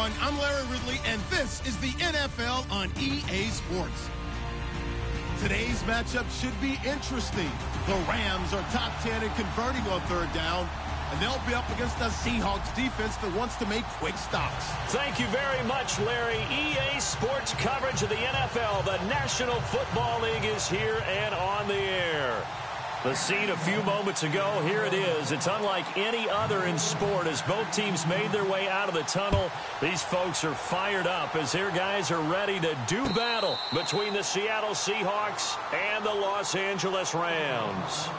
everyone. I'm Larry Ridley, and this is the NFL on EA Sports. Today's matchup should be interesting. The Rams are top 10 in converting on third down, and they'll be up against the Seahawks defense that wants to make quick stops. Thank you very much, Larry. EA Sports coverage of the NFL. The National Football League is here and on the air. The scene a few moments ago, here it is. It's unlike any other in sport as both teams made their way out of the tunnel. These folks are fired up as their guys are ready to do battle between the Seattle Seahawks and the Los Angeles Rams.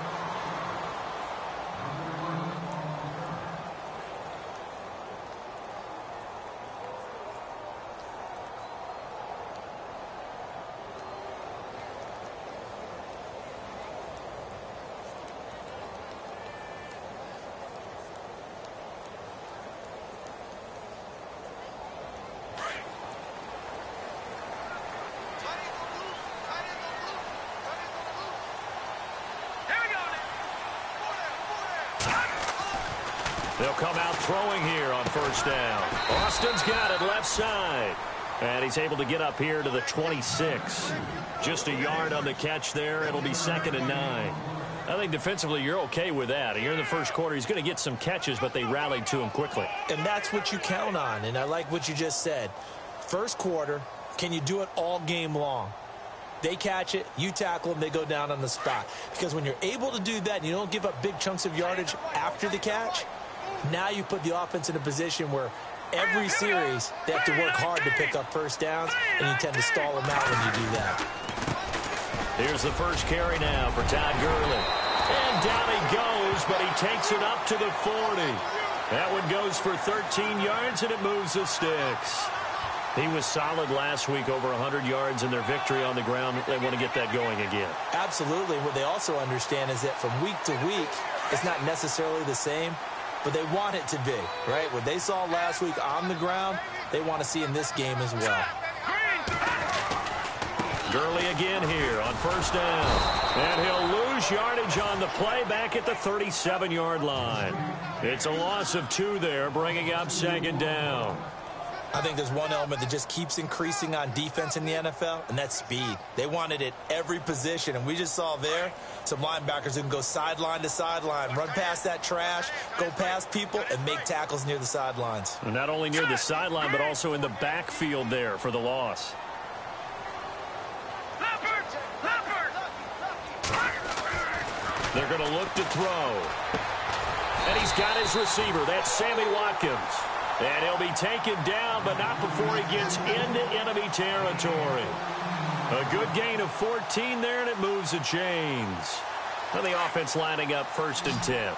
They'll come out throwing here on first down. Austin's got it left side. And he's able to get up here to the 26. Just a yard on the catch there. It'll be 2nd and 9. I think defensively you're okay with that. Here in the first quarter, he's going to get some catches, but they rallied to him quickly. And that's what you count on, and I like what you just said. First quarter, can you do it all game long? They catch it, you tackle them, they go down on the spot. Because when you're able to do that and you don't give up big chunks of yardage after the catch, now you put the offense in a position where every series they have to work hard to pick up first downs, and you tend to stall them out when you do that. Here's the first carry now for Todd Gurley. And down he goes, but he takes it up to the 40. That one goes for 13 yards, and it moves the sticks. He was solid last week, over 100 yards in their victory on the ground. They want to get that going again. Absolutely. What they also understand is that from week to week, it's not necessarily the same, but they want it to be, right? What they saw last week on the ground, they want to see in this game as well. Gurley again here on first down. And he'll lose yardage on the play back at the 37-yard line. It's a loss of 2 there, bringing up 2nd down. I think there's one element that just keeps increasing on defense in the NFL, and that's speed. They want it at every position, and we just saw there some linebackers who can go sideline to sideline, run past that trash, go past people, and make tackles near the sidelines. And not only near the sideline, but also in the backfield there for the loss. They're going to look to throw. And he's got his receiver. That's Sammy Watkins. And he'll be taken down, but not before he gets into enemy territory. A good gain of 14 there, and it moves the chains. And the offense lining up 1st and 10.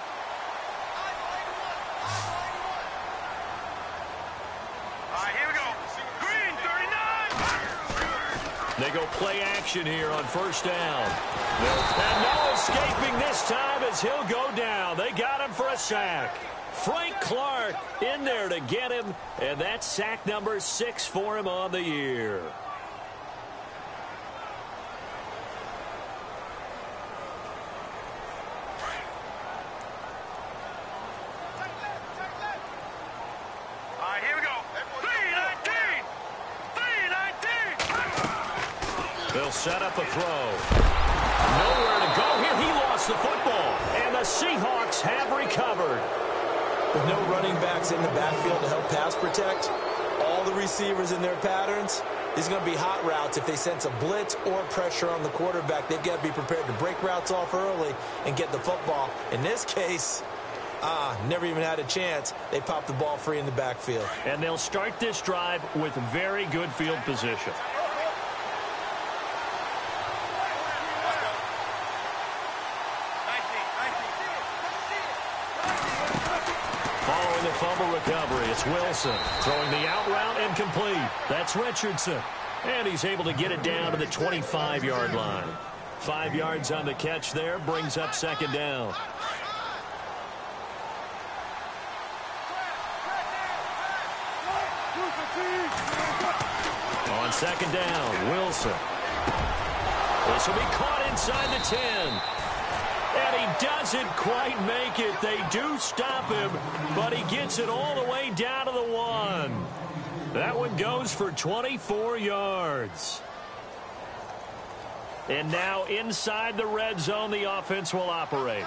They go play action here on first down. And no escaping this time as he'll go down. They got him for a sack. Frank Clark in there to get him, and that's sack number 6 for him on the year. All right, here we go. 3-19. They'll set up a throw. Nowhere to go here. He lost the football, and the Seahawks have recovered. With no running backs in the backfield to help pass protect, all the receivers in their patterns, these are going to be hot routes. If they sense a blitz or pressure on the quarterback, they've got to be prepared to break routes off early and get the football. In this case, never even had a chance. They popped the ball free in the backfield. And they'll start this drive with very good field position. Following the fumble recovery, it's Wilson throwing the out route and complete. That's Richardson. And he's able to get it down to the 25-yard line. 5 yards on the catch there, brings up 2nd down. On 2nd down, Wilson. This will be caught inside the 10. And he doesn't quite make it. They do stop him, but he gets it all the way down to the 1. That one goes for 24 yards. And now inside the red zone, the offense will operate.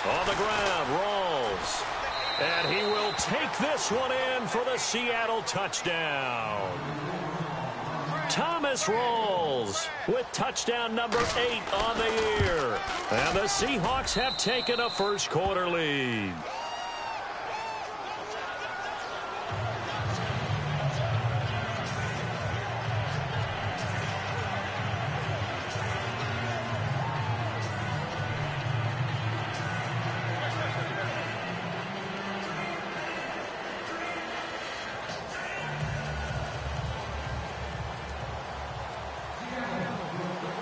On the ground, Rawls. And he will take this one in for the Seattle touchdown. Thomas Rawls with touchdown number 8 on the year. And the Seahawks have taken a first quarter lead.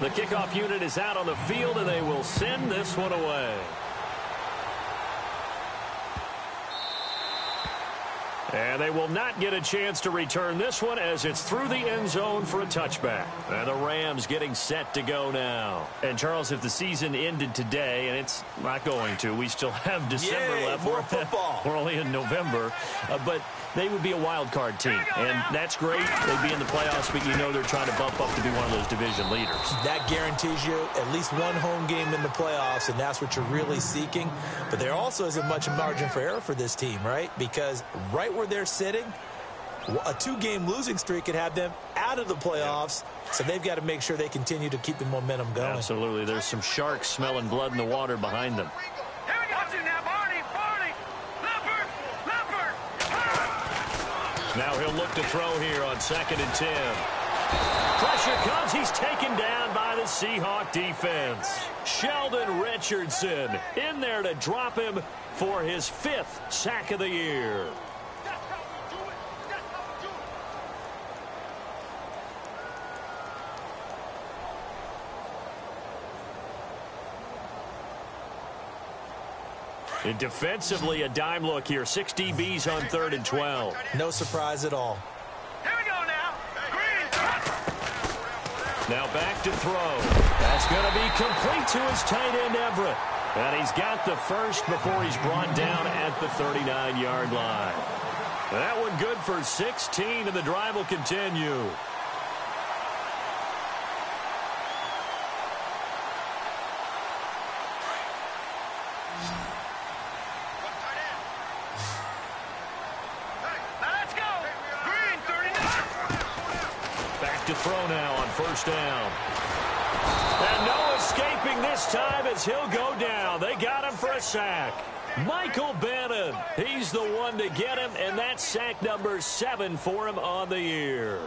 The kickoff unit is out on the field, and they will send this one away. And they will not get a chance to return this one as it's through the end zone for a touchback. And the Rams getting set to go now. And, Charles, if the season ended today, and it's not going to, we still have December left. More football. We're only in November. But they would be a wild card team. And that's great. They'd be in the playoffs, but you know they're trying to bump up to be one of those division leaders. That guarantees you at least one home game in the playoffs, and that's what you're really seeking. But there also isn't much margin for error for this team, right? Because right where they're sitting, a 2-game losing streak could have them out of the playoffs, so they've got to make sure they continue to keep the momentum going. Absolutely. There's some sharks smelling blood in the water behind them. Here we go. Watch it now, Barney. Now he'll look to throw here on 2nd and 10. Pressure comes. He's taken down by the Seahawk defense. Sheldon Richardson in there to drop him for his 5th sack of the year. And defensively, a dime look here. 6 DBs on 3rd and 12. No surprise at all. Here we go now. Green. Now back to throw. That's going to be complete to his tight end, Everett. And he's got the first before he's brought down at the 39-yard line. That one good for 16, and the drive will continue. To throw now on 1st down. And no escaping this time as he'll go down. They got him for a sack. Michael Bannon, he's the one to get him, and that's sack number 7 for him on the year.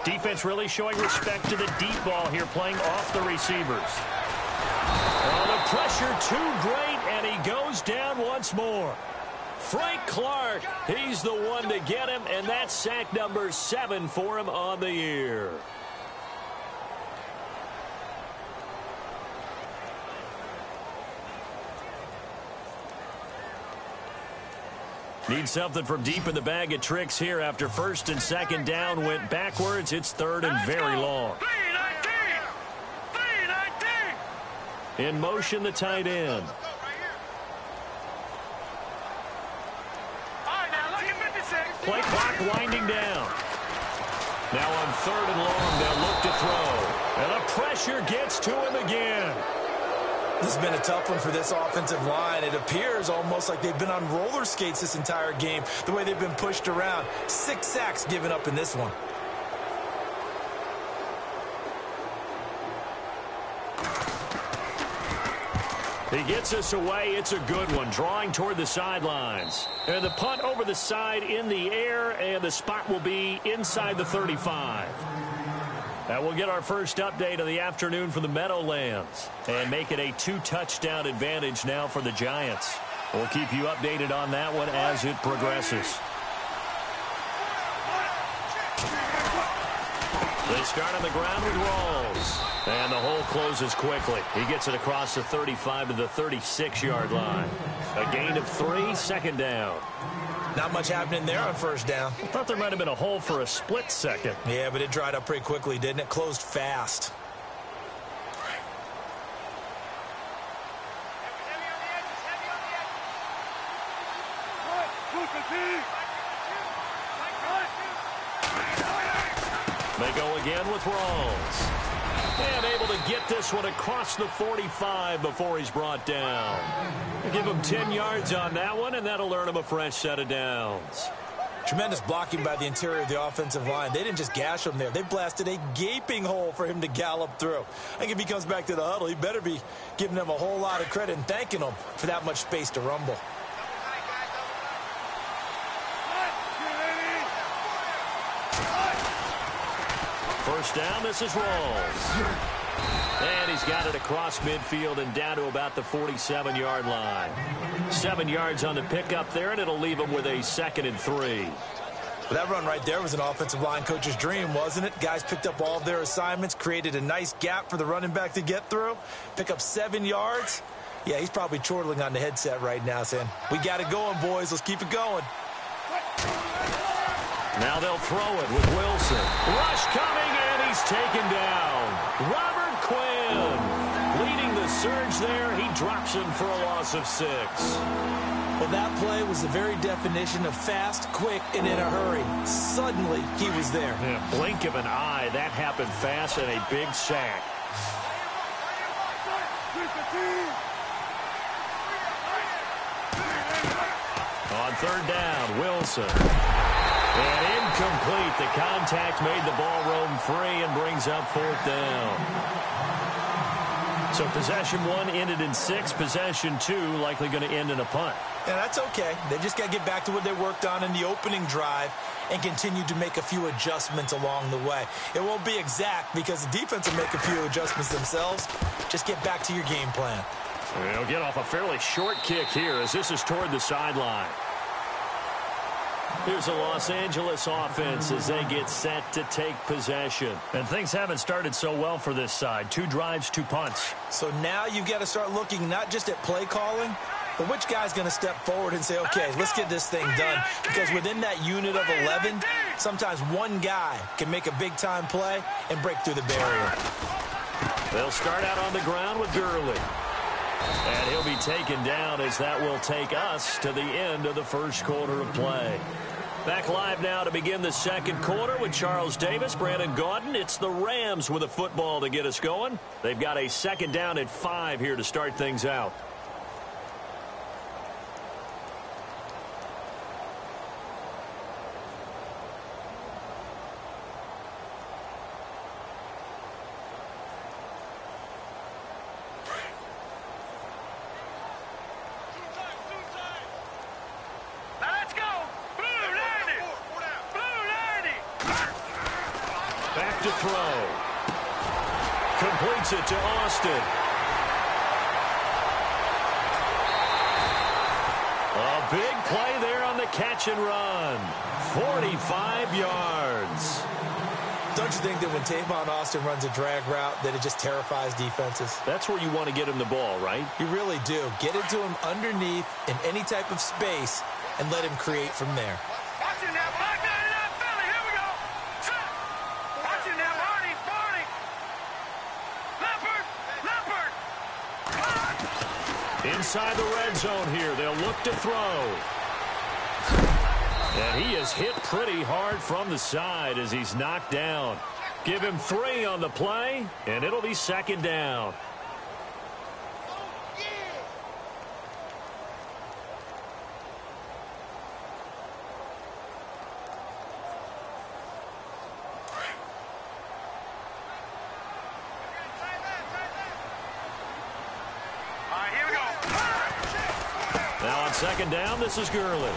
Defense really showing respect to the deep ball here, playing off the receivers. Oh, the pressure too great, and he goes down once more. Frank Clark, he's the one to get him, and that's sack number 7 for him on the year. Need something from deep in the bag of tricks here after 1st and 2nd down went backwards. It's 3rd and very long. 3-19. In motion, the tight end. Play clock winding down. Now on 3rd and long, they'll look to throw. And the pressure gets to him again. This has been a tough one for this offensive line. It appears almost like they've been on roller skates this entire game, the way they've been pushed around. 6 sacks given up in this one. He gets us away. It's a good one, drawing toward the sidelines. And the punt over the side in the air, and the spot will be inside the 35. And we'll get our first update of the afternoon for the Meadowlands and make it a 2-touchdown advantage now for the Giants. We'll keep you updated on that one as it progresses. They start on the ground with Rawls. And the hole closes quickly. He gets it across the 35 to the 36-yard line. A gain of 3, second down. Not much happening there on first down. I thought there might have been a hole for a split second. Yeah, but it dried up pretty quickly, didn't it? Closed fast. They go again with Rawls. And able to get this one across the 45 before he's brought down. Give him 10 yards on that one, and that'll earn him a fresh set of downs. Tremendous blocking by the interior of the offensive line. They didn't just gash him there. They blasted a gaping hole for him to gallop through. I think if he comes back to the huddle, he better be giving them a whole lot of credit and thanking them for that much space to rumble. First down, this is Rawls. And he's got it across midfield and down to about the 47-yard line. 7 yards on the pickup there, and it'll leave him with a 2nd and 3. Well, that run right there was an offensive line coach's dream, wasn't it? Guys picked up all of their assignments, created a nice gap for the running back to get through, pick up 7 yards. Yeah, he's probably chortling on the headset right now saying, we got it going, boys. Let's keep it going. Now they'll throw it with Wilson. Rush coming, and he's taken down. Robert Quinn leading the surge there. He drops him for a loss of 6. Well, that play was the very definition of fast, quick, and in a hurry. Suddenly, he was there. Yeah, blink of an eye. That happened fast and a big sack. On third down, Wilson. And incomplete. The contact made the ball roam free and brings up 4th down. So possession 1 ended in 6. Possession 2 likely going to end in a punt. And that's okay. They just got to get back to what they worked on in the opening drive and continue to make a few adjustments along the way. It won't be exact because the defense will make a few adjustments themselves. Just get back to your game plan. They'll get off a fairly short kick here as this is toward the sideline. Here's a Los Angeles offense as they get set to take possession. And things haven't started so well for this side. 2 drives, 2 punts. So now you've got to start looking not just at play calling, but which guy's going to step forward and say, okay, let's get this thing done. Because within that unit of 11, sometimes one guy can make a big-time play and break through the barrier. They'll start out on the ground with Gurley. And he'll be taken down as that will take us to the end of the first quarter of play. Back live now to begin the second quarter with Charles Davis, Brandon Gaudin. It's the Rams with a football to get us going. They've got a 2nd down and 5 here to start things out. To throw. Completes it to Austin. A big play there on the catch and run. 45 yards. Don't you think that when Tavon Austin runs a drag route that it just terrifies defenses? That's where you want to get him the ball, right? You really do. Get it to him underneath in any type of space and let him create from there. Watch it now. Philly. Here we go. Watch it now. Barney. Leopard. Inside the red zone here. They'll look to throw. And he is hit pretty hard from the side as he's knocked down. Give him 3 on the play, and it'll be 2nd down. Now on 2nd down, this is Gurley.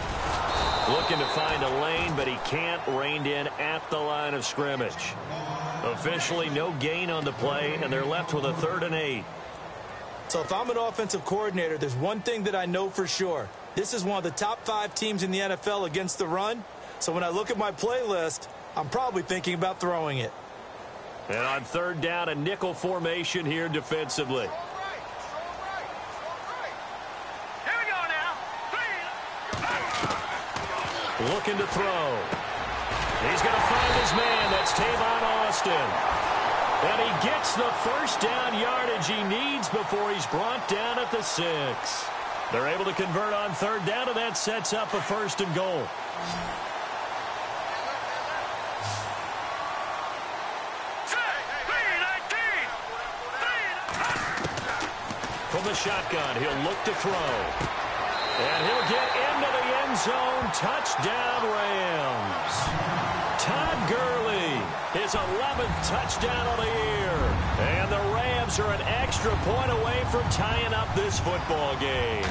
Looking to find a lane, but he can't. Reined in at the line of scrimmage. Officially no gain on the play, and they're left with a 3rd and 8. So if I'm an offensive coordinator, there's one thing that I know for sure. This is one of the top 5 teams in the NFL against the run. So when I look at my playlist, I'm probably thinking about throwing it. And on third down, a nickel formation here defensively. Here we go now. Looking to throw. He's going to find his man. That's Tavon Austin. And he gets the first down yardage he needs before he's brought down at the 6. They're able to convert on third down, and that sets up a 1st and goal. From the shotgun, he'll look to throw. And he'll get into the end zone. Touchdown, Rams. Todd Gurley, his 11th touchdown of the year. And the Rams are an extra point away from tying up this football game.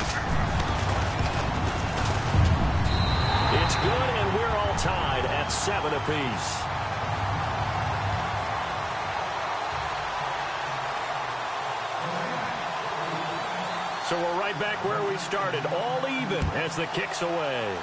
It's good, and we're all tied at 7 apiece. So we're right back where we started, all even as the kick's away.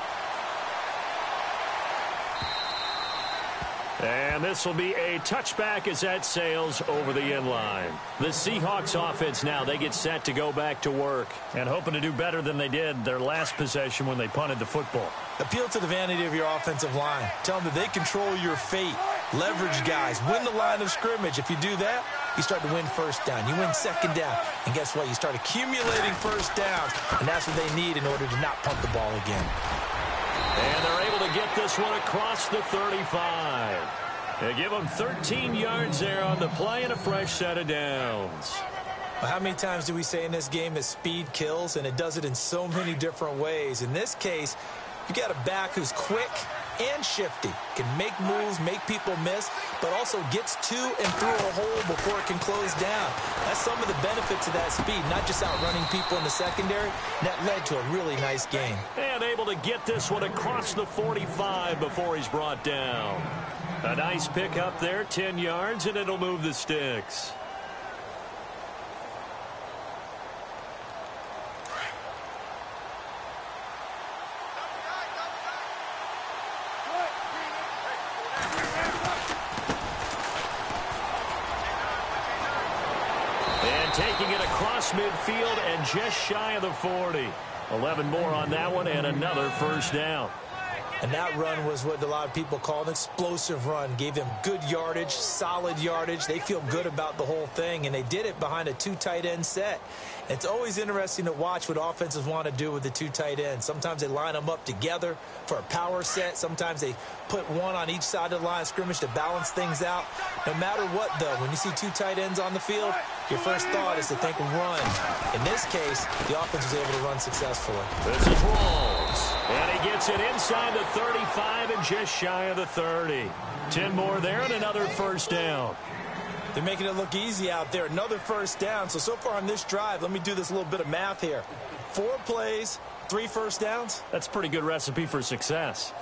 And this will be a touchback as that sails over the end line. The Seahawks offense now, they get set to go back to work and hoping to do better than they did their last possession when they punted the football. Appeal to the vanity of your offensive line. Tell them that they control your fate. Leverage guys. Win the line of scrimmage. If you do that, you start to win first down. You win second down. And guess what? You start accumulating first downs. And that's what they need in order to not punt the ball again. And they're able to get this one across the 35. They give them 13 yards there on the play and a fresh set of downs. Well, how many times do we say in this game that speed kills? And it does it in so many different ways. In this case, you got a back who's quick and shifty, can make moves, make people miss, but also gets to and through a hole before it can close down. That's some of the benefits of that speed, not just outrunning people in the secondary. That led to a really nice game. And able to get this one across the 45 before he's brought down. A nice pick up there, 10 yards, and it'll move the sticks. Taking it across midfield and just shy of the 40. 11 more on that one and another first down. And that run was what a lot of people call an explosive run. Gave them good yardage, solid yardage. They feel good about the whole thing, and they did it behind a 2 tight end set. It's always interesting to watch what offenses want to do with the 2 tight ends. Sometimes they line them up together for a power set. Sometimes they put one on each side of the line of scrimmage to balance things out. No matter what, though, when you see 2 tight ends on the field, your first thought is to think run. In this case, the offense was able to run successfully. This is Rawls. And he gets it inside the 35 and just shy of the 30. 10 more there and another first down. They're making it look easy out there. Another first down. So far on this drive, let me do this little bit of math here. 4 plays, 3 first downs. That's a pretty good recipe for success.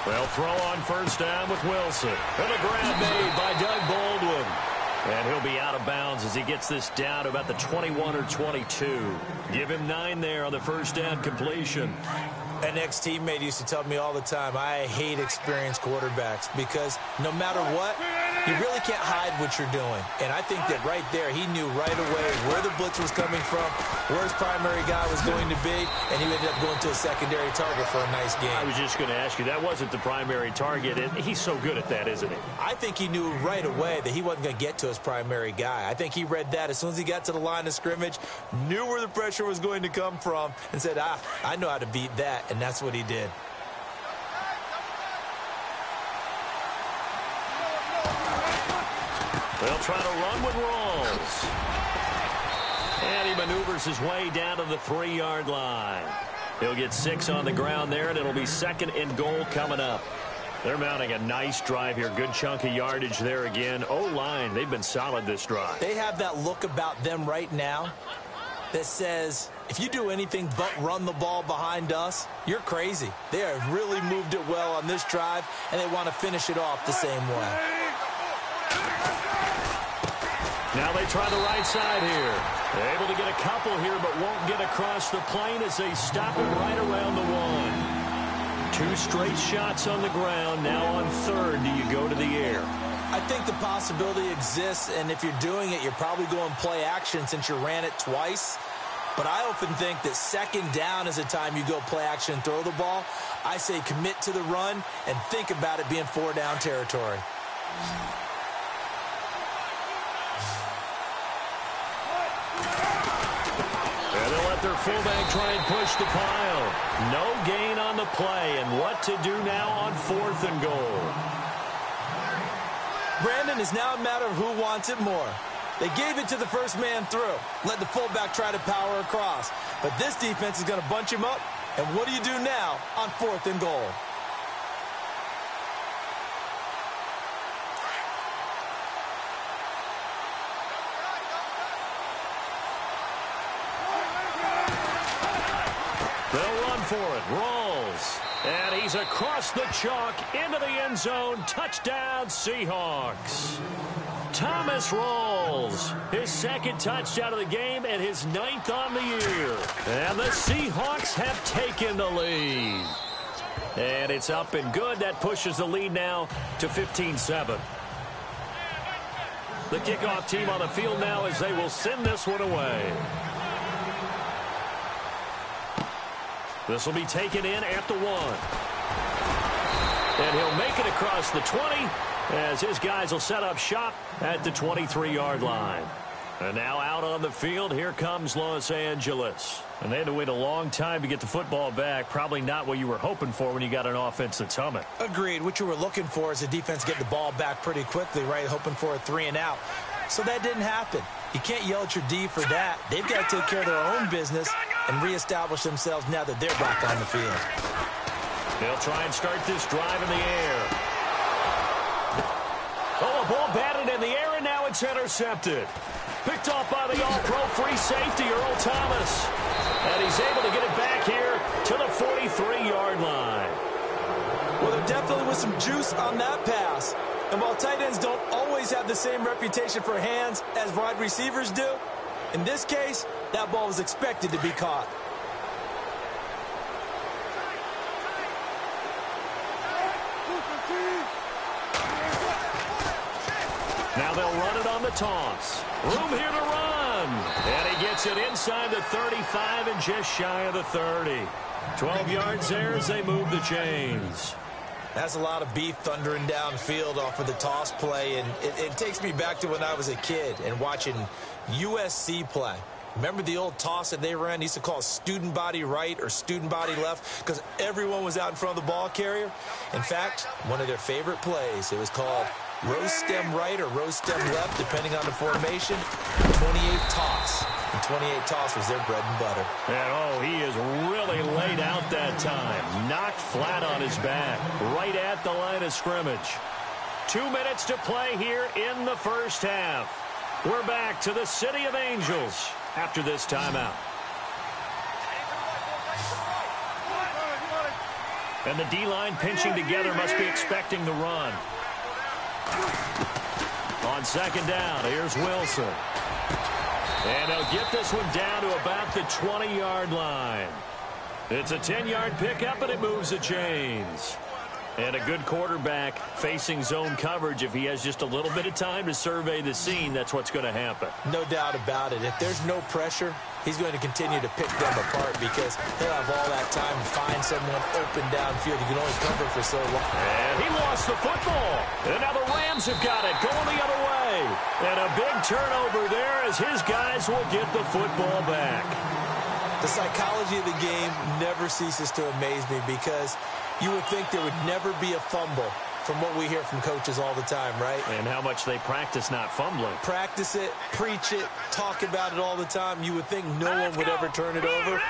Well, throw on first down with Wilson. And a grab made by Doug Baldwin. And he'll be out of bounds as he gets this down to about the 21 or 22. Give him 9 there on the first down completion. An ex-teammate used to tell me all the time, I hate experienced quarterbacks because no matter what, you really can't hide what you're doing. And I think that right there, he knew right away where the blitz was coming from, where his primary guy was going to be, and he ended up going to a secondary target for a nice game. I was just going to ask you, that wasn't the primary target, and he's so good at that, isn't he? I think he knew right away that he wasn't going to get to his primary guy. I think he read that as soon as he got to the line of scrimmage, knew where the pressure was going to come from, and said, I know how to beat that, and that's what he did. They'll try to run with Rawls. And he maneuvers his way down to the 3-yard line. He'll get 6 on the ground there, and it'll be 2nd and goal coming up. They're mounting a nice drive here. Good chunk of yardage there again. O-line, they've been solid this drive. They have that look about them right now that says, if you do anything but run the ball behind us, you're crazy. They have really moved it well on this drive, and they want to finish it off the same way. Now they try the right side here. They're able to get a couple here, but won't get across the plane as they stop it right around the 1. 2 straight shots on the ground. Now on 3rd, do you go to the air? I think the possibility exists, and if you're doing it, you're probably going play action since you ran it twice. But I often think that 2nd down is the time you go play action and throw the ball. I say commit to the run and think about it being 4-down territory. And they'll let their fullback try and push the pile. No gain on the play, and what to do now on 4th and goal. Brandon, is now a matter of who wants it more. They gave it to the first man through. Let the fullback try to power across. But this defense is going to bunch him up. And what do you do now on 4th and goal? They'll run for it. Rolls. And he's across the chalk into the end zone. Touchdown, Seahawks. Thomas rolls. His 2nd touchdown of the game and his 9th on the year. And the Seahawks have taken the lead. And it's up and good. That pushes the lead now to 15-7. The kickoff team on the field now as they will send this one away. This will be taken in at the 1. And he'll make it across the 20 as his guys will set up shop at the 23-yard line. And now out on the field, here comes Los Angeles. And they had to wait a long time to get the football back. Probably not what you were hoping for when you got an offense that's humming. Agreed. What you were looking for is the defense getting the ball back pretty quickly, right? Hoping for a 3-and-out. So that didn't happen. You can't yell at your D for that. They've got to take care of their own business and reestablish themselves now that they're back on the field. They'll try and start this drive in the air. Oh, a ball batted in the air, and now it's intercepted. Picked off by the all-pro free safety, Earl Thomas. And he's able to get it back here to the 43-yard line. Well, there definitely was some juice on that pass. And while tight ends don't always have the same reputation for hands as wide receivers do, in this case, that ball was expected to be caught. Now they'll run it on the toss. Room here to run. And he gets it inside the 35 and just shy of the 30. 12 yards there as they move the chains. That's a lot of beef thundering downfield off of the toss play, and it takes me back to when I was a kid and watching USC play. Remember the old toss that they ran? They used to call it student body right or student body left because everyone was out in front of the ball carrier. In fact, one of their favorite plays, it was called rose stem right or rose stem left, depending on the formation. 28 toss. And 28 toss was their bread and butter. And, he is really laid out that time. Knocked flat on his back. Right at the line of scrimmage. 2 minutes to play here in the first half. We're back to the City of Angels after this timeout. And the D-line pinching together must be expecting the run. On 2nd down, here's Wilson. And they'll get this one down to about the 20-yard line. It's a 10-yard pickup, and it moves the chains. And a good quarterback facing zone coverage. If he has just a little bit of time to survey the scene, that's what's going to happen. No doubt about it. If there's no pressure, he's going to continue to pick them apart because he'll have all that time to find someone open downfield. He can only cover for so long. And he lost the football. And now the Rams have got it going the other way. And a big turnover there as his guys will get the football back. The psychology of the game never ceases to amaze me because you would think there would never be a fumble from what we hear from coaches all the time, right? And how much they practice not fumbling. Practice it, preach it, talk about it all the time. You would think no one would ever turn it over.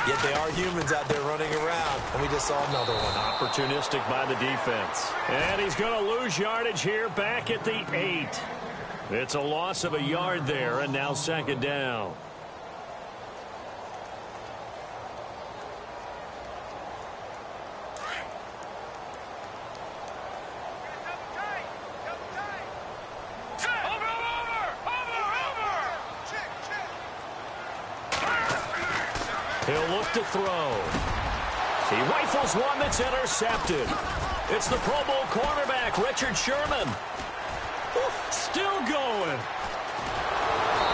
Yet they are humans out there running around, and we just saw another one. Opportunistic by the defense. And he's going to lose yardage here back at the 8. It's a loss of a yard there, and now 2nd down. He'll look to throw. He rifles one that's intercepted. It's the Pro Bowl cornerback, Richard Sherman. Still going.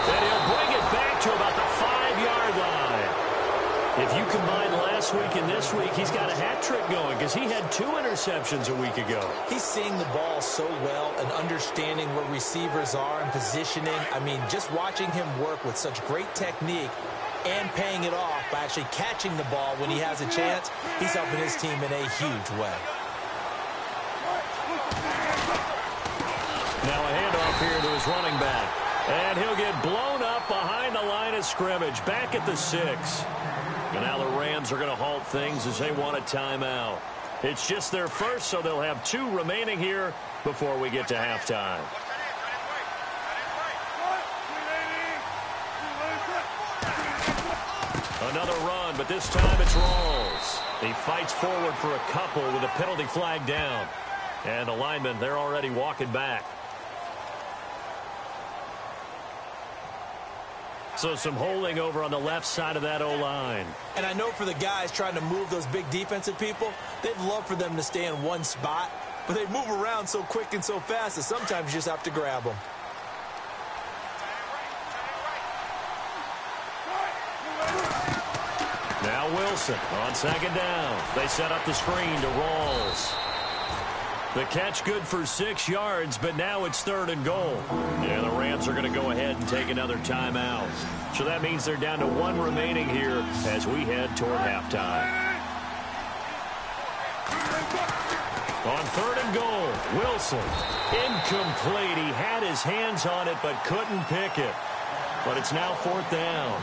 And he'll bring it back to about the 5-yard line. If you combine last week and this week, he's got a hat trick going because he had 2 interceptions a week ago. He's seeing the ball so well and understanding where receivers are and positioning. I mean, just watching him work with such great technique and paying it off by actually catching the ball when he has a chance, he's helping his team in a huge way. Now a handoff here to his running back. And he'll get blown up behind the line of scrimmage, back at the 6. And now the Rams are going to halt things as they want a timeout. It's just their first, so they'll have 2 remaining here before we get to halftime. Another run, but this time it's Rawls. He fights forward for a couple with a penalty flag down. And the linemen, they're already walking back. So some holding over on the left side of that O-line. And I know for the guys trying to move those big defensive people, they'd love for them to stay in one spot, but they move around so quick and so fast that sometimes you just have to grab them. Now Wilson on second down. They set up the screen to Rawls. The catch good for 6 yards, but now it's 3rd and goal. And the Rams are going to go ahead and take another timeout. So that means they're down to 1 remaining here as we head toward halftime. On 3rd and goal, Wilson. Incomplete. He had his hands on it but couldn't pick it. But it's now 4th down.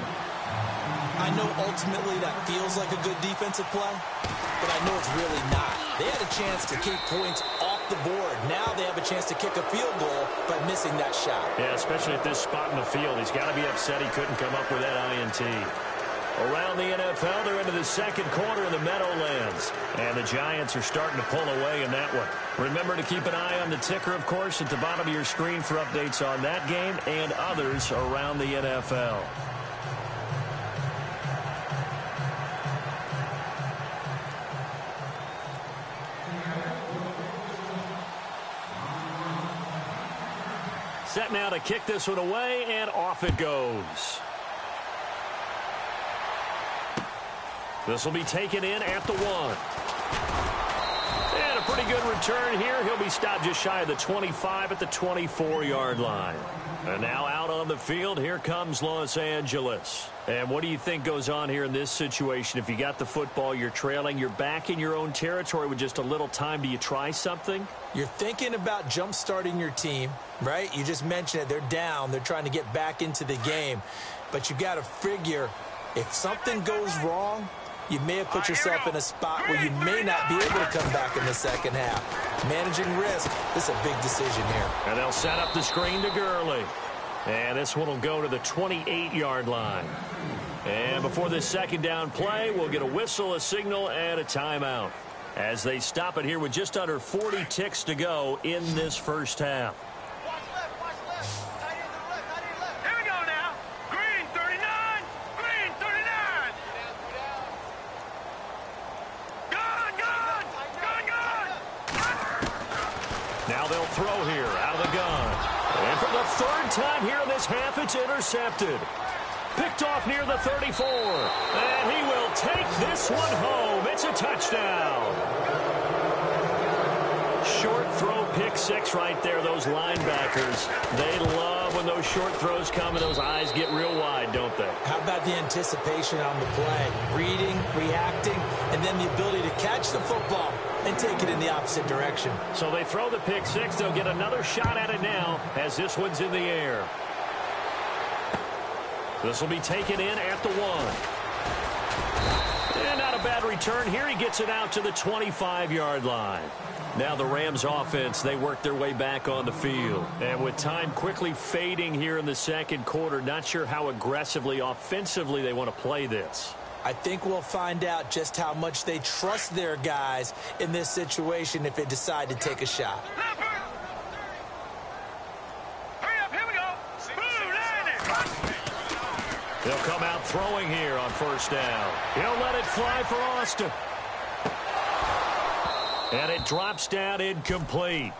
I know ultimately that feels like a good defensive play, but I know it's really not. They had a chance to keep points off the board. Now they have a chance to kick a field goal by missing that shot. Yeah, especially at this spot in the field. He's got to be upset he couldn't come up with that INT. Around the NFL, they're into the 2nd quarter in the Meadowlands. And the Giants are starting to pull away in that one. Remember to keep an eye on the ticker, of course, at the bottom of your screen for updates on that game and others around the NFL. Set now to kick this one away, and off it goes. This will be taken in at the 1. And a pretty good return here. He'll be stopped just shy of the 25 at the 24-yard line. And now out on the field, here comes Los Angeles. And what do you think goes on here in this situation? If you got the football, you're trailing, you're back in your own territory with just a little time. Do you try something? You're thinking about jump-starting your team, right? You just mentioned it. They're down. They're trying to get back into the game. But you got to figure if something goes wrong, you may have put yourself in a spot where you may not be able to come back in the second half. Managing risk, this is a big decision here. And they'll set up the screen to Gurley. And this one will go to the 28-yard line. And before this 2nd down play, we'll get a whistle, a signal, and a timeout as they stop it here with just under 40 ticks to go in this first half. Here we go now. Green 39. Green 39. Gun. Now they'll throw here out of the gun. And for the 3rd time here in this half, it's intercepted. Picked off near the 34. And he will take this one home. It's a touchdown. Short throw, pick 6 right there. Those linebackers, they love when those short throws come and those eyes get real wide, don't they? How about the anticipation on the play? Reading, reacting, and then the ability to catch the football and take it in the opposite direction. So they throw the pick 6. They'll get another shot at it now as this one's in the air. This will be taken in at the 1. And not a bad return here. He gets it out to the 25-yard line. Now the Rams offense, they work their way back on the field. And with time quickly fading here in the 2nd quarter, not sure how aggressively, offensively they want to play this. I think we'll find out just how much they trust their guys in this situation if they decide to take a shot. They'll come out throwing here on first down. He'll let it fly for Austin. And it drops down incomplete.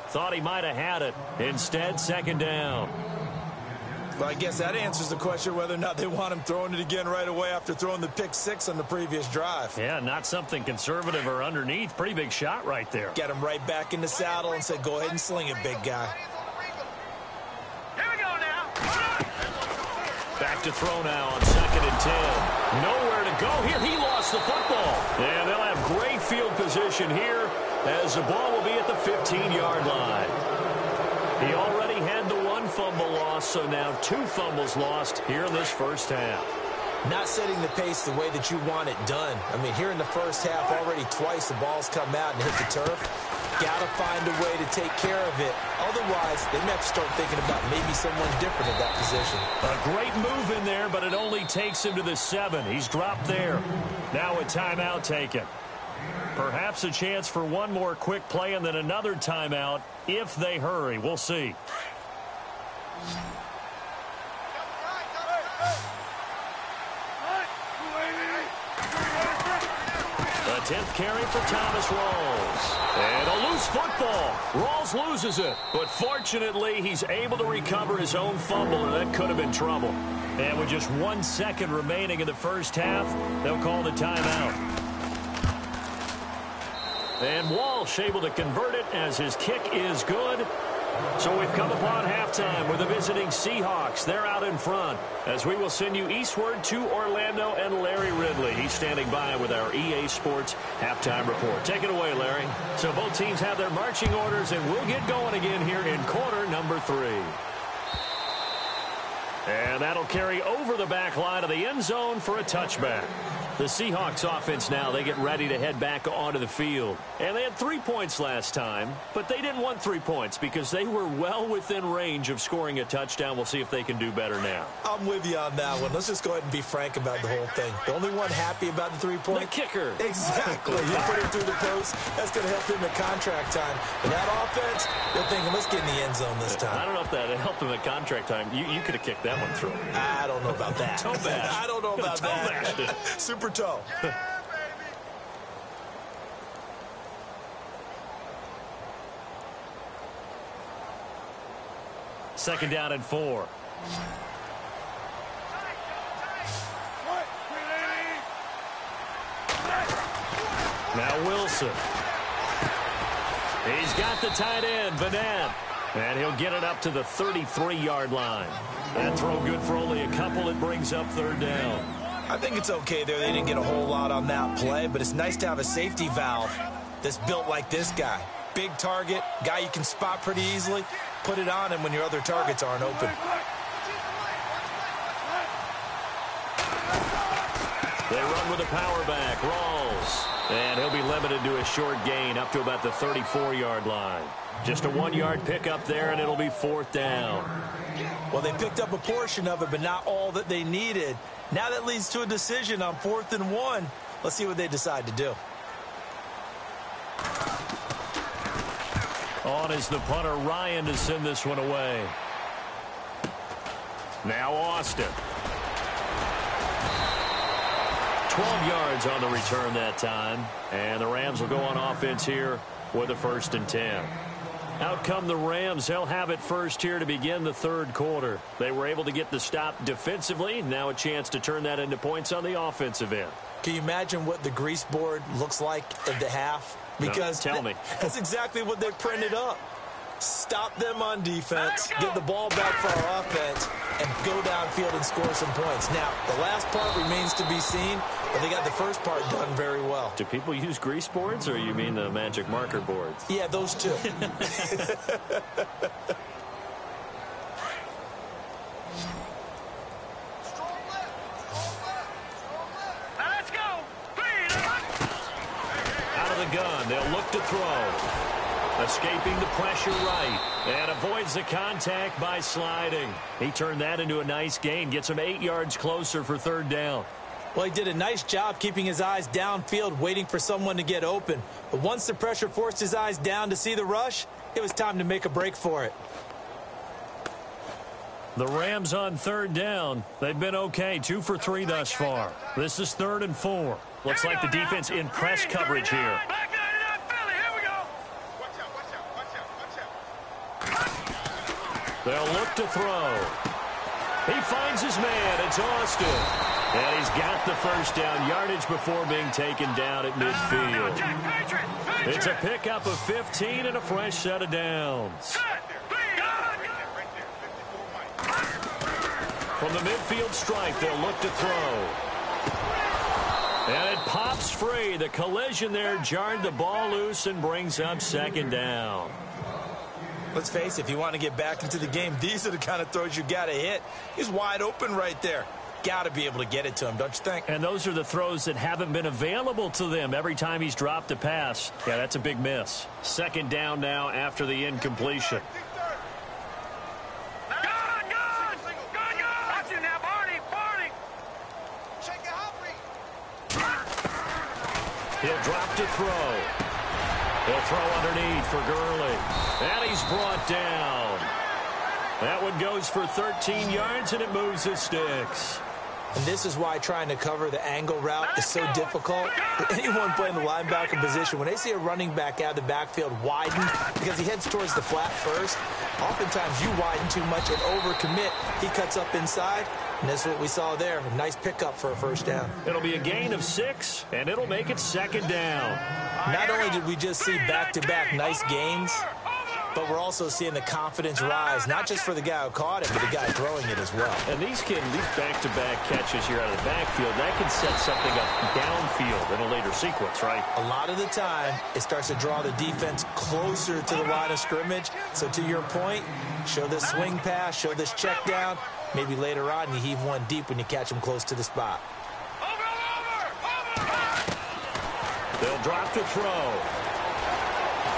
Thought he might have had it. Instead, second down. Well, I guess that answers the question whether or not they want him throwing it again right away after throwing the pick six on the previous drive. Yeah, not something conservative or underneath. Pretty big shot right there. Get him right back in the saddle and said, go ahead and sling it, big guy. Here we go now. Back to throw now on 2nd and 10. Nowhere to go here. He lost the football. And they'll have great field position here as the ball will be at the 15-yard line. He already had the one fumble loss, so now 2 fumbles lost here in this first half. Not setting the pace the way that you want it done. I mean, here in the first half, already twice the ball's come out and hit the turf. Got to find a way to take care of it. Otherwise, they may have to start thinking about maybe someone different at that position. A great move in there, but it only takes him to the 7. He's dropped there. Now a timeout taken. Perhaps a chance for one more quick play and then another timeout if they hurry. We'll see. The 10th carry for Thomas Rawls. And a loose football. Rawls loses it. But fortunately, he's able to recover his own fumble, and that could have been trouble. And with just 1 second remaining in the first half, they'll call the timeout. And Walsh able to convert it as his kick is good. So we've come upon halftime with the visiting Seahawks. They're out in front as we will send you eastward to Orlando and Larry Ridley. He's standing by with our EA Sports halftime report. Take it away, Larry. So both teams have their marching orders, and we'll get going again here in quarter number 3. And that'll carry over the back line of the end zone for a touchback. The Seahawks offense now, they get ready to head back onto the field. And they had 3 points last time, but they didn't want 3 points because they were well within range of scoring a touchdown. We'll see if they can do better now. I'm with you on that one. Let's just go ahead and be frank about the whole thing. The only one happy about the 3-point? The kicker. Exactly. You put it through the post. That's going to help him at contract time. But that offense, they're thinking, let's get in the end zone this time. I don't know if that helped him at contract time. You could have kicked that one through. I don't know about that. Toe bash. I don't know about Toe that. bashed. Super toe. Second down and 4. Now Wilson. He's got the tight end, Vanette. And he'll get it up to the 33-yard line. That throw good for only a couple. It brings up 3rd down. I think it's okay there. They didn't get a whole lot on that play, but it's nice to have a safety valve that's built like this guy. Big target, guy you can spot pretty easily. Put it on him when your other targets aren't open. They run with a power back, Rawls. And he'll be limited to a short gain up to about the 34-yard line. Just a 1-yard pickup there, and it'll be 4th down. Well, they picked up a portion of it, but not all that they needed. Now that leads to a decision on 4th and 1. Let's see what they decide to do. On is the punter, Ryan, to send this one away. Now Austin. 12 yards on the return that time. And the Rams will go on offense here with a 1st and 10. Out come the Rams. They'll have it first here to begin the 3rd quarter. They were able to get the stop defensively. Now a chance to turn that into points on the offensive end. Can you imagine what the grease board looks like at the half? Because no, tell me. That's exactly what they printed up. Stop them on defense, get the ball back for our offense, and go downfield and score some points. Now, the last part remains to be seen, but they got the first part done very well. Do people use grease boards, or you mean the magic marker boards? Yeah, those two. Gun. They'll look to throw. Escaping the pressure right. And avoids the contact by sliding. He turned that into a nice gain. Gets him 8 yards closer for 3rd down. Well, he did a nice job keeping his eyes downfield, waiting for someone to get open. But once the pressure forced his eyes down to see the rush, it was time to make a break for it. The Rams on third down. They've been okay, 2 for 3 thus far. This is 3rd and 4. Looks like the defense in press coverage here. They'll look to throw. He finds his man. It's Austin. And he's got the first down yardage before being taken down at midfield. It's a pickup of 15 and a fresh set of downs. From the midfield stripe, they'll look to throw. And it pops free. The collision there jarred the ball loose and brings up 2nd down. Let's face it, if you want to get back into the game, these are the kind of throws you got to hit. He's wide open right there. Got to be able to get it to him, don't you think? And those are the throws that haven't been available to them every time he's dropped a pass. Yeah, that's a big miss. 2nd down now after the incompletion. He'll drop to throw. He'll throw underneath for Gurley. And he's brought down. That one goes for 13 yards, and it moves the sticks. And this is why trying to cover the angle route is so difficult. Anyone playing the linebacker position, when they see a running back out of the backfield widen because he heads towards the flat first, oftentimes you widen too much and overcommit. He cuts up inside, and that's what we saw there. A nice pickup for a first down. It'll be a gain of 6, and it'll make it 2nd down. Not only did we just see back-to-back nice gains, but we're also seeing the confidence rise, not just for the guy who caught it, but the guy throwing it as well. And these back-to-back catches here out of the backfield, that can set something up downfield in a later sequence, right? A lot of the time, it starts to draw the defense closer to the line of scrimmage. So to your point, show this swing pass, show this check down. Maybe later on you heave one deep when you catch him close to the spot. They'll drop to throw.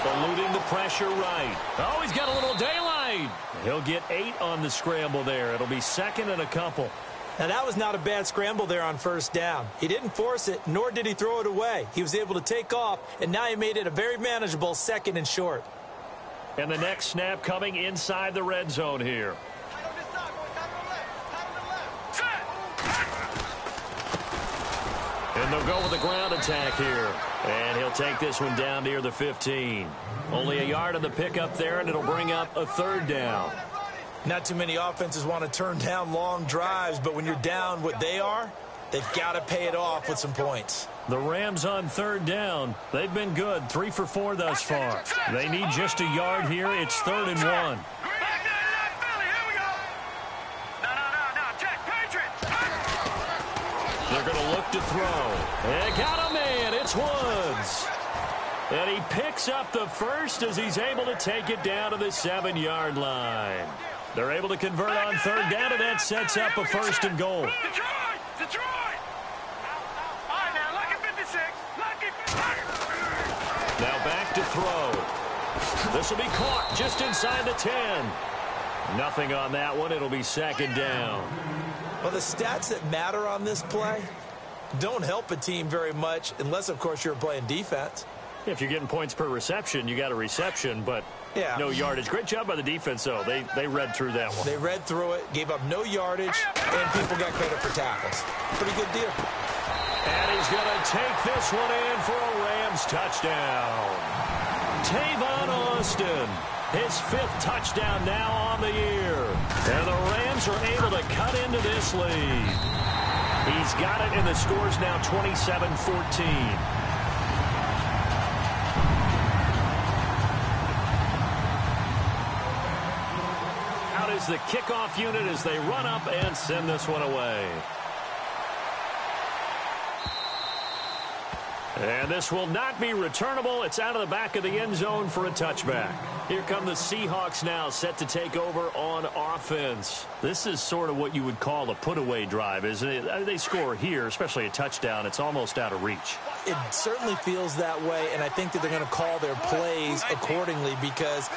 Eluding the pressure right. Oh, he's got a little daylight. He'll get 8 on the scramble there. It'll be 2nd and a couple. Now, that was not a bad scramble there on first down. He didn't force it, nor did he throw it away. He was able to take off, and now he made it a very manageable 2nd and short. And the next snap coming inside the red zone here. And they'll go with the ground attack here. And he'll take this one down near the 15. Only a yard on the pickup there, and it'll bring up a 3rd down. Not too many offenses want to turn down long drives, but when you're down what they are, they've got to pay it off with some points. The Rams on 3rd down. They've been good, 3 for 4 thus far. They need just a yard here. It's 3rd and 1. They're going to look to throw. They got a man. It's Woods. And he picks up the first as he's able to take it down to the 7-yard line. They're able to convert on 3rd down, and that sets up a 1st and goal. Now back to throw. This will be caught just inside the 10. Nothing on that one. It'll be 2nd down. Well, the stats that matter on this play don't help a team very much unless, of course, you're playing defense. If you're getting points per reception, you got a reception, but no yardage. Great job by the defense, though. They read through that one. They read through it, gave up no yardage, and people got credit for tackles. Pretty good deal. And he's going to take this one in for a Rams touchdown. Tavon Austin, his 5th touchdown now on the year. And the Rams are able to cut into this lead. He's got it, and the score's now 27-14. Out is the kickoff unit as they run up and send this one away. And this will not be returnable. It's out of the back of the end zone for a touchback. Here come the Seahawks now, set to take over on offense. This is sort of what you would call a put-away drive, isn't it? They score here, especially a touchdown. It's almost out of reach. It certainly feels that way, and I think that they're going to call their plays accordingly because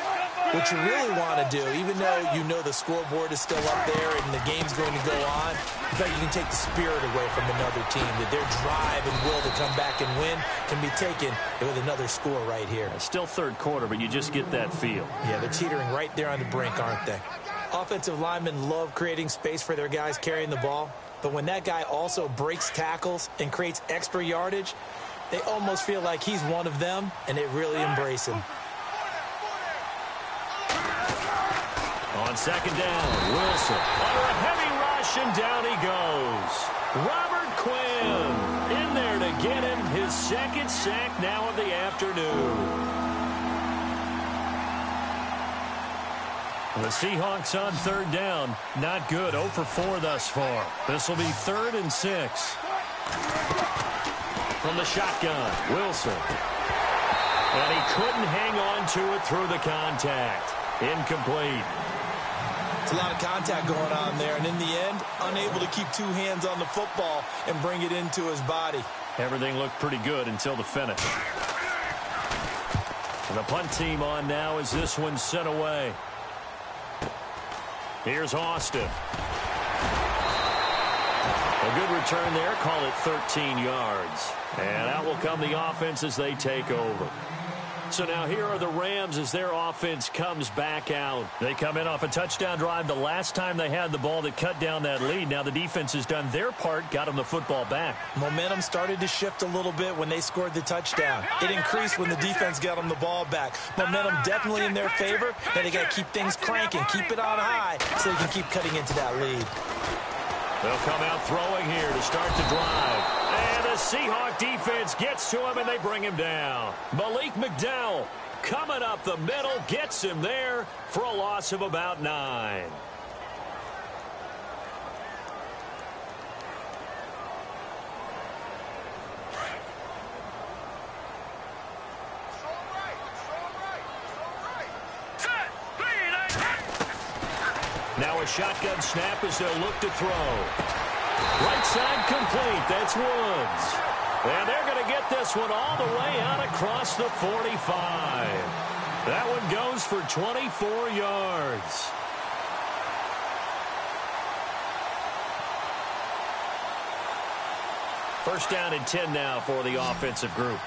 what you really want to do, even though you know the scoreboard is still up there and the game's going to go on, in fact, you can take the spirit away from another team, that their drive and will to come back and win can be taken with another score right here. Still 3rd quarter, but you just get that feel. Yeah, they're teetering right there on the brink, aren't they? Offensive linemen love creating space for their guys carrying the ball, but when that guy also breaks tackles and creates extra yardage, they almost feel like he's one of them, and they really embrace him. On second down, Wilson under a heavy rush, and down he goes. Robert Quinn in there to get him his second sack now of the afternoon. The Seahawks on third down. Not good. 0 for 4 thus far. This will be 3rd and 6. From the shotgun, Wilson. And he couldn't hang on to it through the contact. Incomplete. It's a lot of contact going on there, and in the end, unable to keep 2 hands on the football and bring it into his body. Everything looked pretty good until the finish. And the punt team on now as this one's sent away. Here's Austin. A good return there. Call it 13 yards. And out will come the offense as they take over. So now here are the Rams as their offense comes back out. They come in off a touchdown drive the last time they had the ball that cut down that lead. Now the defense has done their part, got them the football back. Momentum started to shift a little bit when they scored the touchdown. It increased when the defense got them the ball back. Momentum definitely in their favor. Now they got to keep things cranking, keep it on high so they can keep cutting into that lead. They'll come out throwing here to start the drive. And the Seahawk defense gets to him, and they bring him down. Malik McDowell coming up the middle, gets him there for a loss of about 9. Now a shotgun snap as they'll look to throw. Right side complete. That's Woods. And they're going to get this one all the way out across the 45. That one goes for 24 yards. First down and 10 now for the offensive group.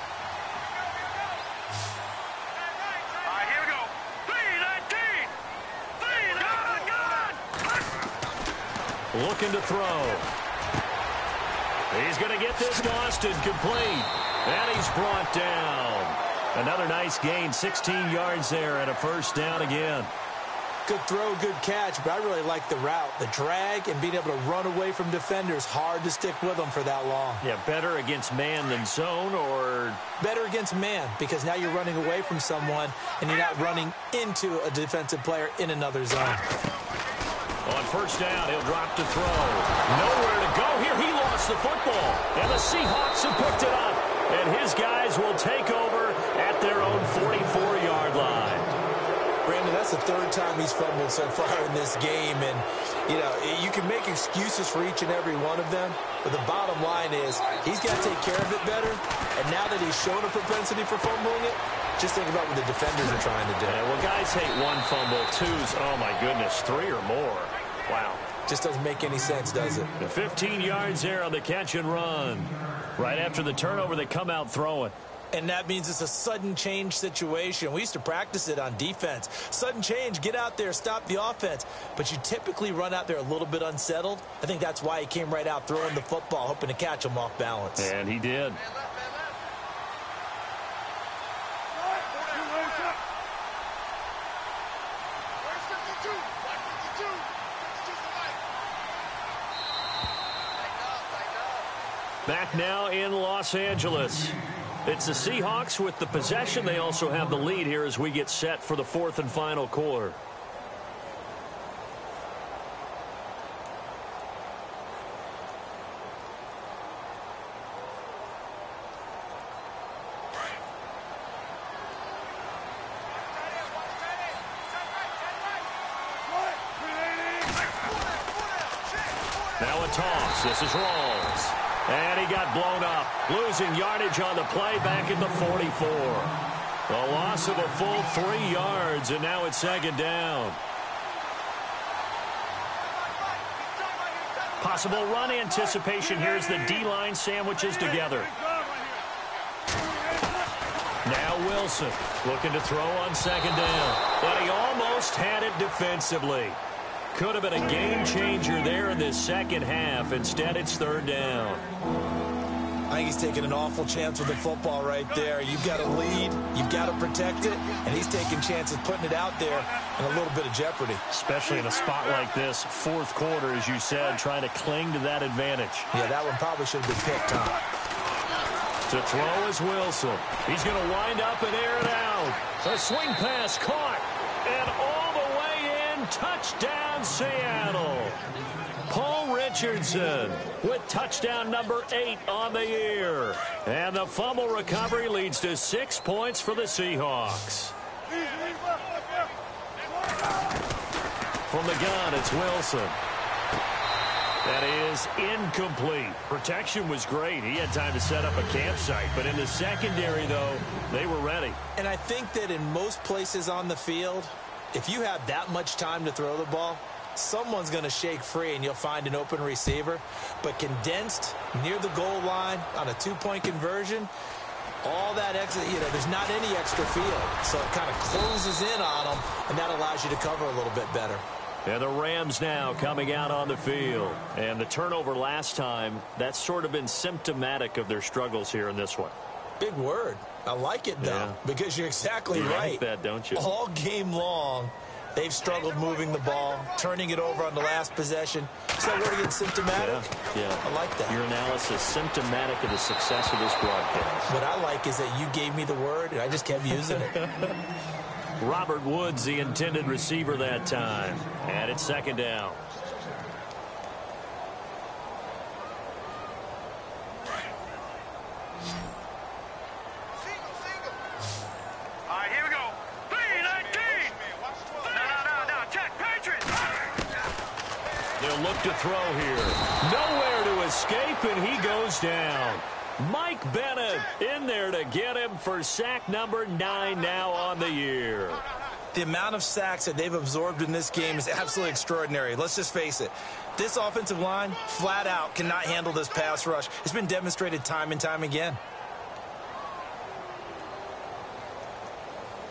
Looking to throw. He's going to get this to Austin complete. And he's brought down. Another nice gain, 16 yards there and a first down again. Good throw, good catch, but I really like the route. The drag and being able to run away from defenders, hard to stick with them for that long. Yeah, better against man than zone, or? Better against man, because now you're running away from someone and you're not running into a defensive player in another zone. On first down, he'll drop to throw. Nowhere to go here. He lost the football. And the Seahawks have picked it up. And his guys will take over at their own 44-yard line. Brandon, that's the 3rd time he's fumbled so far in this game. And, you know, you can make excuses for each and every one of them. But the bottom line is he's got to take care of it better. And now that he's shown a propensity for fumbling it, just think about what the defenders are trying to do. Yeah, well, guys hate 1 fumble, 2's, oh, my goodness, 3 or more. Wow. Just doesn't make any sense, does it? The 15 yards there on the catch and run. Right after the turnover, they come out throwing. And that means it's a sudden change situation. We used to practice it on defense. Sudden change, get out there, stop the offense. But you typically run out there a little bit unsettled. I think that's why he came right out throwing the football, hoping to catch him off balance. And he did. Back now in Los Angeles. It's the Seahawks with the possession. They also have the lead here as we get set for the 4th and final quarter. Now a toss. This is Rawls. And he got blown up, losing yardage on the play back at the 44. A loss of a full 3 yards, and now it's 2nd down. Possible run anticipation here as the D-line sandwiches together. Now Wilson looking to throw on 2nd down. But he almost had it defensively. Could have been a game changer there in this second half. Instead, it's third down. I think he's taking an awful chance with the football right there. You've got to lead, you've got to protect it, and he's taking chances putting it out there in a little bit of jeopardy. Especially in a spot like this, fourth quarter, as you said, trying to cling to that advantage. Yeah, that one probably should have been picked, huh? To throw is Wilson. He's going to wind up and air it out. A swing pass caught, and all the way in, touchdown Seattle. Paul Richardson with touchdown number 8 on the year. And the fumble recovery leads to 6 points for the Seahawks. From the gun, it's Wilson. That is incomplete. Protection was great. He had time to set up a campsite. But in the secondary, though, they were ready. And I think that in most places on the field, if you have that much time to throw the ball, someone's going to shake free and you'll find an open receiver. But condensed near the goal line on a 2-point conversion, all that extra, there's not any extra field. So it kind of closes in on them, and that allows you to cover a little bit better. And the Rams now coming out on the field. And the turnover last time, that's sort of been symptomatic of their struggles here in this one. Big word. I like it, though, because you're exactly right. You like that, don't you? All game long, they've struggled moving the ball, turning it over on the last possession. So we're getting symptomatic. Yeah. I like that. Your analysis symptomatic of the success of this broadcast. What I like is that you gave me the word, and I just kept using it. Robert Woods, the intended receiver that time. And it's second down. All right, here we go. 3-19. No, check, Patriots. They'll look to throw here. Nowhere to escape, and he goes down. Mike Bennett in there to get him for sack number 9 now on the year. The amount of sacks that they've absorbed in this game is absolutely extraordinary. Let's just face it. This offensive line, flat out, cannot handle this pass rush. It's been demonstrated time and time again.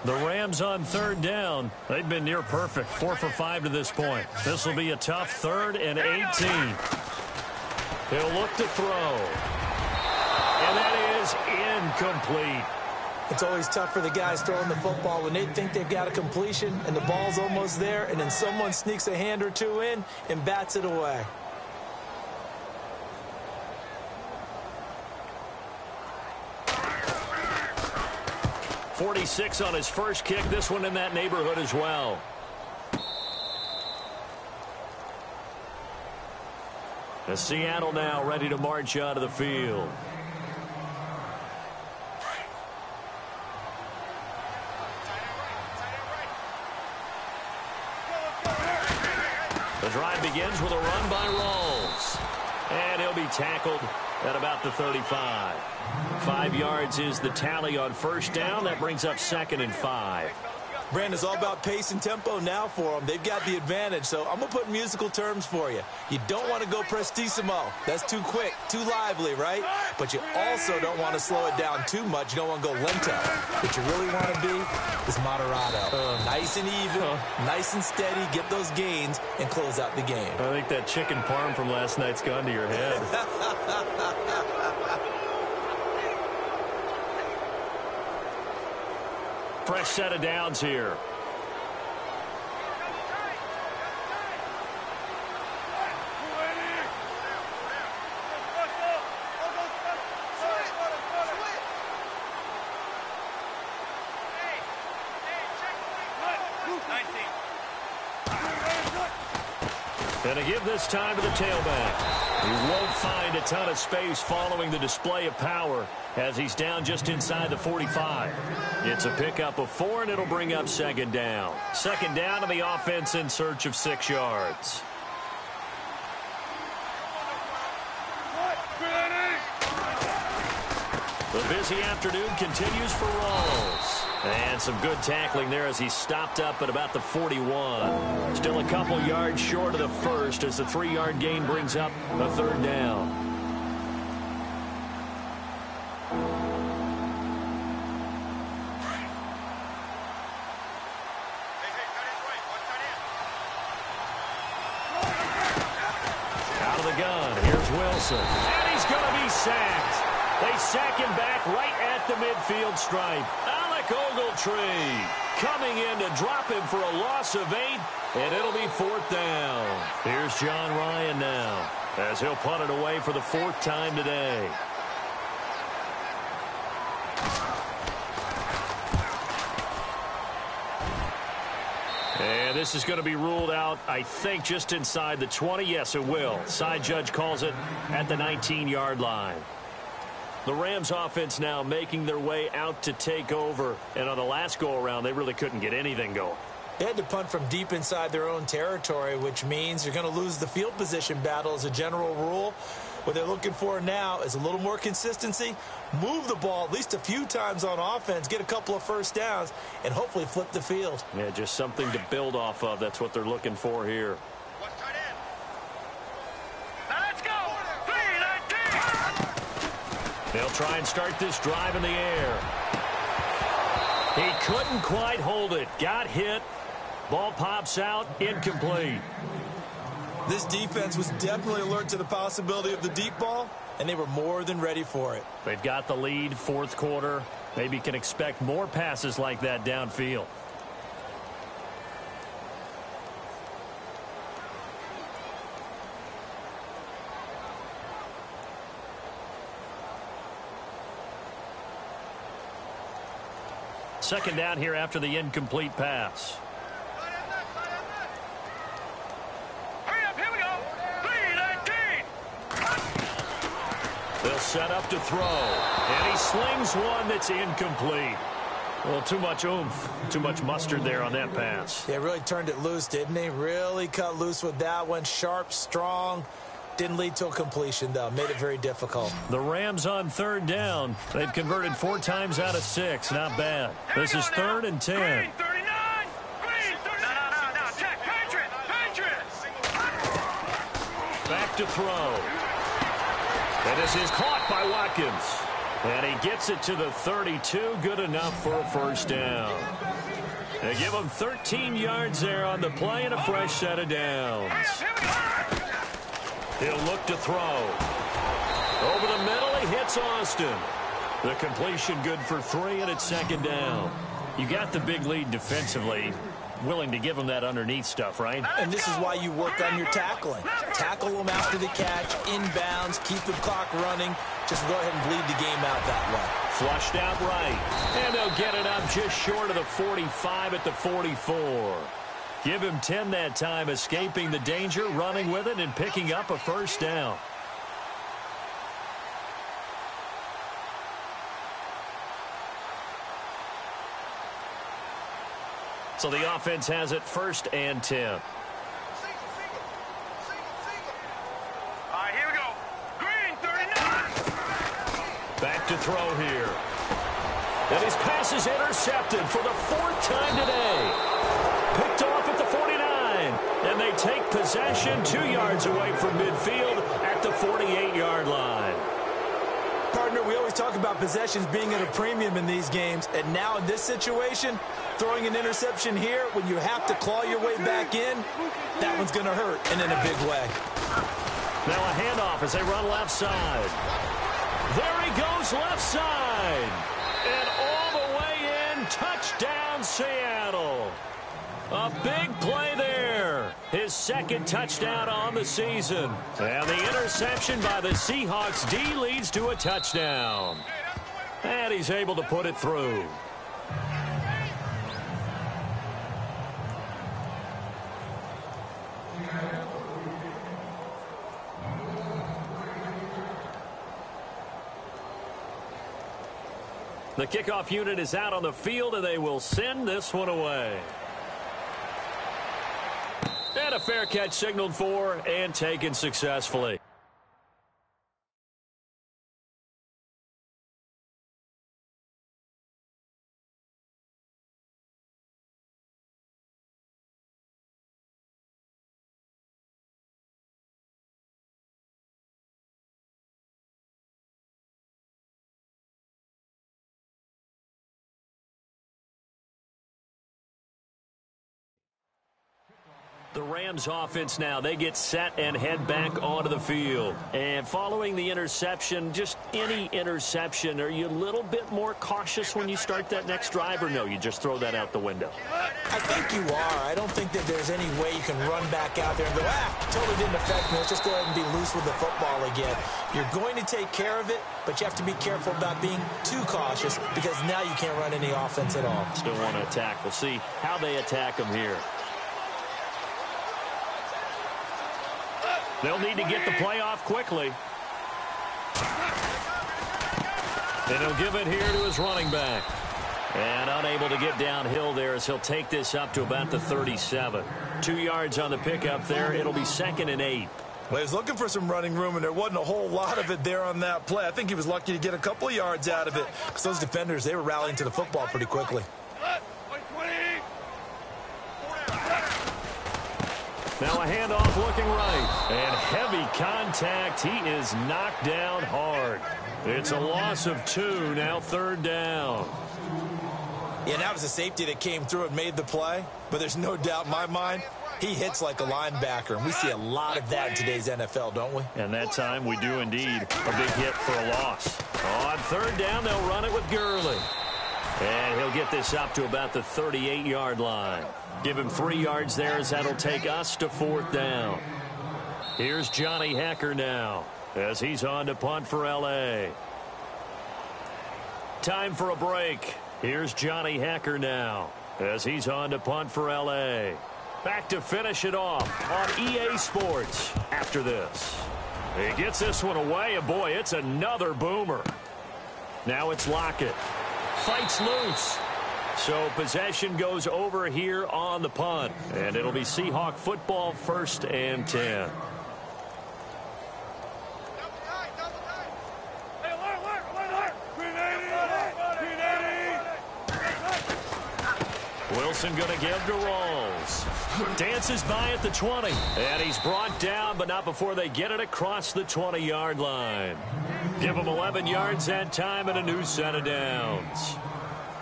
The Rams on third down. They've been near perfect. 4 for 5 to this point. This will be a tough 3rd and 18. He'll look to throw. And that is incomplete. It's always tough for the guys throwing the football when they think they've got a completion and the ball's almost there, and then someone sneaks a hand or two in and bats it away. .46 on his first kick. This one in that neighborhood as well. As Seattle now ready to march out of the field. The drive begins with a run by Rawls. And he'll be tackled at about the 35. 5 yards is the tally on first down. That brings up 2nd and 5. Brandon, it's all about pace and tempo now for them. They've got the advantage, so I'm going to put musical terms for you. You don't want to go prestissimo. That's too quick, too lively, right? But you also don't want to slow it down too much. You don't want to go lento. What you really want to be is moderato. Nice and even, nice and steady, get those gains, and close out the game. I think that chicken parm from last night's gone to your head. Fresh set of downs here. And to give this time to the tailback. He won't find a ton of space following the display of power as he's down just inside the 45. It's a pickup of 4, and it'll bring up 2nd down. 2nd down, and the offense in search of 6 yards. The busy afternoon continues for Rawls. And some good tackling there as he stopped up at about the 41. Still a couple yards short of the first as the 3-yard gain brings up a 3rd down. gun. Here's Wilson. And he's going to be sacked. They sack him back right at the midfield stripe. Alec Ogletree coming in to drop him for a loss of 8, and it'll be 4th down. Here's John Ryan now, as he'll punt it away for the 4th time today. And this is going to be ruled out, I think, just inside the 20. Yes, it will. Side judge calls it at the 19-yard line. The Rams offense now making their way out to take over. And on the last go-around, they really couldn't get anything going. They had to punt from deep inside their own territory, which means you're going to lose the field position battle as a general rule. What they're looking for now is a little more consistency, move the ball at least a few times on offense, get a couple of first downs, and hopefully flip the field. Yeah, just something to build off of. That's what they're looking for here. Now let's go. 3-19. They'll try and start this drive in the air. He couldn't quite hold it. Got hit. Ball pops out. Incomplete. This defense was definitely alert to the possibility of the deep ball, and they were more than ready for it. They've got the lead, 4th quarter. Maybe can expect more passes like that downfield. Second down here after the incomplete pass. They'll set up to throw. And he slings one that's incomplete. Well, too much oomph, too much mustard there on that pass. They really turned it loose, didn't they? Really cut loose with that one. Sharp, strong. Didn't lead to a completion, though. Made it very difficult. The Rams on 3rd down. They've converted 4 times out of 6. Not bad. This is 3rd and 10. Green 39. Green 39. No. Check. Patriots. Back to throw. And this is caught by Watkins. And he gets it to the 32. Good enough for a first down. They give him 13 yards there on the play and a fresh set of downs. He'll look to throw. Over the middle, he hits Austin. The completion good for 3, and it's 2nd down. You got the big lead defensively. Willing to give them that underneath stuff, right? And this is why you work on your tackling. Tackle them after the catch, inbounds, keep the clock running. Just go ahead and bleed the game out that way. Flushed out right. And they'll get it up just short of the 45 at the 44. Give him 10 that time, escaping the danger, running with it, and picking up a first down. So the offense has it 1st and 10. All right, here we go. Green 39. Back to throw here. And his pass is intercepted for the 4th time today. Picked off at the 49. And they take possession 2 yards away from midfield at the 48-yard line. Partner, we always talk about possessions being at a premium in these games. And now in this situation, throwing an interception here when you have to claw your way back in, that one's going to hurt, and in a big way. Now a handoff as they run left side. There he goes left side. And all the way in, touchdown Seattle. A big play there. His 2nd touchdown on the season. And the interception by the Seahawks D leads to a touchdown. And he's able to put it through. The kickoff unit is out on the field, and they will send this one away. And a fair catch signaled for and taken successfully. The Rams offense now, they get set and head back onto the field. And following the interception, just any interception, are you a little bit more cautious when you start that next drive, or no, you just throw that out the window? I think you are. I don't think that there's any way you can run back out there and go, totally didn't affect me. Let's just go ahead and be loose with the football again. You're going to take care of it, but you have to be careful about being too cautious because now you can't run any offense at all. Still want to attack. We'll see how they attack them here. They'll need to get the play off quickly. And he'll give it here to his running back. And unable to get downhill there as he'll take this up to about the 37. 2 yards on the pickup there. It'll be 2nd and 8. Well, he was looking for some running room, and there wasn't a whole lot of it there on that play. I think he was lucky to get a couple of yards out of it because those defenders, they were rallying to the football pretty quickly. Now a handoff looking right. And heavy contact. He is knocked down hard. It's a loss of 2. Now 3rd down. Yeah, that was a safety that came through and made the play. But there's no doubt in my mind, he hits like a linebacker. And we see a lot of that in today's NFL, don't we? And that time we do indeed. A big hit for a loss. On 3rd down, they'll run it with Gurley. And he'll get this up to about the 38-yard line. Give him 3 yards there as that'll take us to 4th down. Here's Johnny Hekker now as he's on to punt for L.A. Time for a break. Here's Johnny Hekker now as he's on to punt for L.A. Back to finish it off on EA Sports after this. He gets this one away, and boy, it's another boomer. Now it's Lockett. Fights loose. So possession goes over here on the punt. And it'll be Seahawk football, 1st and 10. Wilson going to give to Rawls. Dances by at the 20. And he's brought down, but not before they get it across the 20-yard line. Give him 11 yards that time and a new set of downs.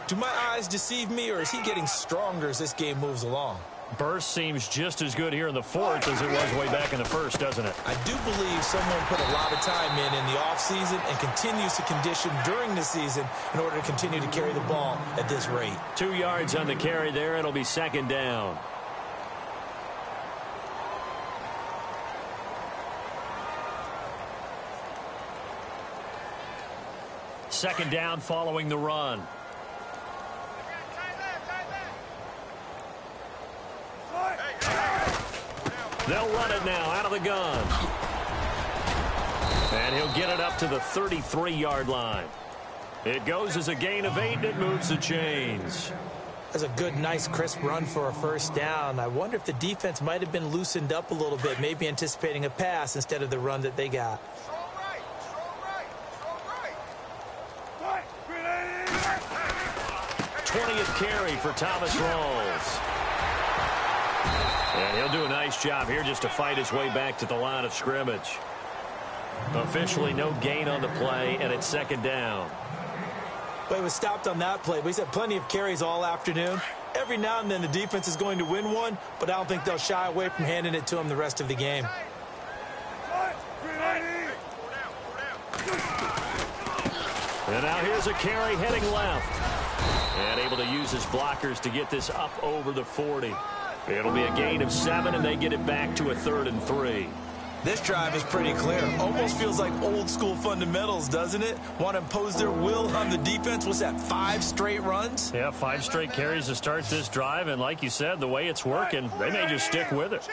Do my eyes deceive me, or is he getting stronger as this game moves along? Burst seems just as good here in the 4th as it was way back in the 1st, doesn't it? I do believe someone put a lot of time in the offseason and continues to condition during the season in order to continue to carry the ball at this rate. 2 yards on the carry there. It'll be 2nd down. Second down following the run. They'll run it now out of the gun. And he'll get it up to the 33-yard line. It goes as a gain of 8, and it moves the chains. That's a good, nice, crisp run for a 1st down. I wonder if the defense might have been loosened up a little bit, maybe anticipating a pass instead of the run that they got. 20th carry for Thomas Rawls. And he'll do a nice job here just to fight his way back to the line of scrimmage. Officially no gain on the play, and it's 2nd down. But he was stopped on that play, but he's had plenty of carries all afternoon. Every now and then the defense is going to win one, but I don't think they'll shy away from handing it to him the rest of the game. And now here's a carry heading left. And able to use his blockers to get this up over the 40. It'll be a gain of 7, and they get it back to a 3rd and 3. This drive is pretty clear. Almost feels like old school fundamentals, doesn't it? Want to impose their will on the defense. What's that, 5 straight runs? Yeah, 5 straight carries to start this drive. And like you said, the way it's working, they may just stick with it.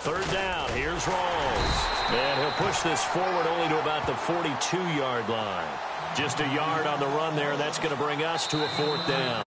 3rd down. Here's Rawls. And he'll push this forward only to about the 42-yard line. Just a yard on the run there. That's going to bring us to a 4th down.